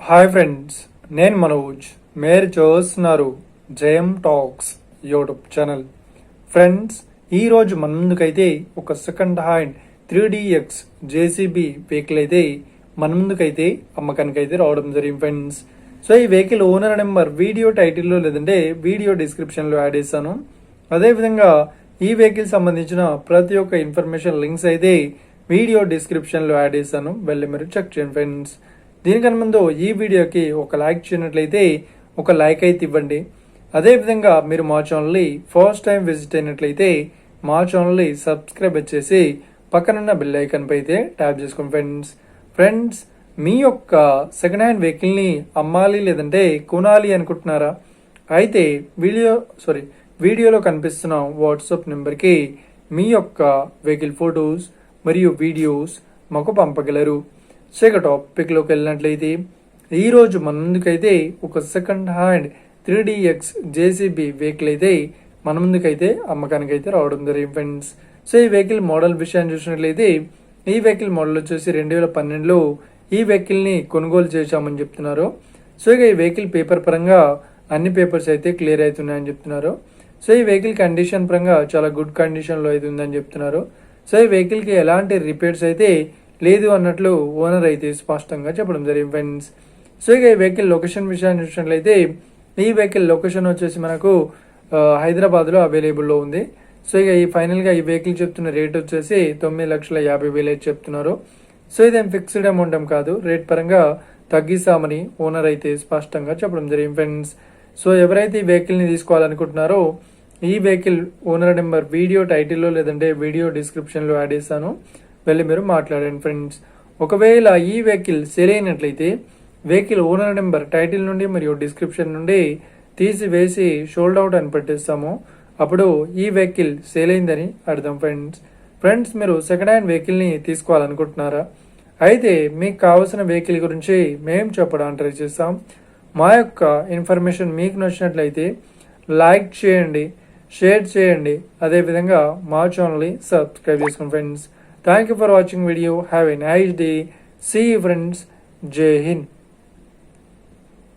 Hi friends, నేను మనోజ్. మీరు చూస్తున్నారు జయం టాక్స్ యూట్యూబ్ ఛానల్. ఫ్రెండ్స్, ఈరోజు మన ముందుకైతే ఒక second hand 3DX JCB vehicle అయితే మన ముందుకైతే అమ్మకానికైతే రావడం జరిగింది ఫ్రెండ్స్. సో ఈ వెహికల్ ఓనర్ నెంబర్ వీడియో టైటిల్లో లేదంటే వీడియో డిస్క్రిప్షన్లో యాడ్ చేస్తాను. అదేవిధంగా ఈ వెహికల్ సంబంధించిన ప్రతి ఒక్క ఇన్ఫర్మేషన్ లింక్స్ అయితే వీడియో డిస్క్రిప్షన్లో యాడ్ చేస్తాను, వెళ్ళి మీరు చెక్ చేయండి ఫ్రెండ్స్. దీనికన్నా ముందు ఈ వీడియోకి ఒక లైక్ చేయనట్లయితే ఒక లైక్ అయితే ఇవ్వండి. అదేవిధంగా మీరు మా ఛానల్ని ఫస్ట్ టైం విజిట్ అయినట్లయితే మా ఛానల్ని సబ్స్క్రైబ్ చేసి పక్కనున్న బెల్ ఐకాన్ పై అయితే ట్యాప్ చేసుకోండి ఫ్రెండ్స్. మీ యొక్క సెకండ్ హ్యాండ్ వెహికల్ని అమ్మాలి లేదంటే కొనాలి అనుకుంటున్నారా? అయితే వీడియోలో కనిపిస్తున్న వాట్సాప్ నెంబర్కి మీ యొక్క వెహికల్ ఫొటోస్ మరియు వీడియోస్ మాకు పంపగలరు. టాపిక్లోకి వెళ్ళినట్లయితే ఈరోజు మన ముందుకైతే ఒక second hand 3DX JCB vehicle అయితే మన ముందుకైతే అమ్మకానికి అయితే రావడం జరిగింది ఫ్రెండ్స్. సో ఈ వెహికల్ మోడల్ విషయాన్ని చూసినట్లయితే ఈ వెహికల్ మోడల్ వచ్చేసి 2012లో ఈ వెహికల్ని కొనుగోలు చేశామని చెప్తున్నారు. సో ఇక ఈ వెహికల్ పేపర్ పరంగా అన్ని పేపర్స్ అయితే క్లియర్ అవుతున్నాయని చెప్తున్నారు. సో ఈ వెహికల్ కండిషన్ పరంగా చాలా గుడ్ కండిషన్లో అయితే ఉందని చెప్తున్నారు. సో ఈ వెహికల్కి ఎలాంటి రిపేర్స్ అయితే లేదు అన్నట్లు ఓనర్ అయితే స్పష్టంగా చెప్పడం జరిగింది ఫ్రెండ్స్. సో ఇక ఈ వెహికల్ లొకేషన్ విషయాన్ని చూసినట్లయితే ఈ వెహికల్ లొకేషన్ వచ్చేసి మనకు హైదరాబాద్లో అవైలబుల్లో ఉంది. సో ఇక ఈ ఫైనల్గా ఈ వెహికల్ చెప్తున్న రేట్ వచ్చేసి 9,50,000 అయితే చెప్తున్నారు. సో ఇదేం ఫిక్స్డ్ అమౌంట్ ఏం కాదు, రేట్ పరంగా తగ్గిస్తామని ఓనర్ అయితే స్పష్టంగా చెప్పడం జరిగింది ఫ్రెండ్స్. సో ఎవరైతే ఈ వెహికల్ని తీసుకోవాలనుకుంటున్నారో ఈ వెహికల్ ఓనర్ నెంబర్ వీడియో టైటిల్లో లేదంటే వీడియో డిస్క్రిప్షన్లో యాడ్ చేస్తాను, వెళ్ళి మీరు మాట్లాడండి ఫ్రెండ్స్. ఒకవేళ ఈ వెహికల్ సేల్ అయినట్లయితే వెహికల్ ఓనర్ నెంబర్ టైటిల్ నుండి మరియు డిస్క్రిప్షన్ నుండి తీసివేసి షోల్డ్ అవుట్ అని పెట్టేస్తాము. అప్పుడు ఈ వెహికల్ సేల్ అయిందని అర్థం ఫ్రెండ్స్. మీరు సెకండ్ హ్యాండ్ వెహికల్ని తీసుకోవాలనుకుంటున్నారా? అయితే మీకు కావాల్సిన వెహికల్ గురించి మేము చెప్పడానికి ట్రై చేస్తాం. మా యొక్క ఇన్ఫర్మేషన్ మీకు నచ్చినట్లయితే లైక్ చేయండి, షేర్ చేయండి, అదేవిధంగా మా ఛానల్ని సబ్స్క్రైబ్ చేసుకోండి friends. Thank you for watching video. Have a nice day. See you friends. Jai Hind.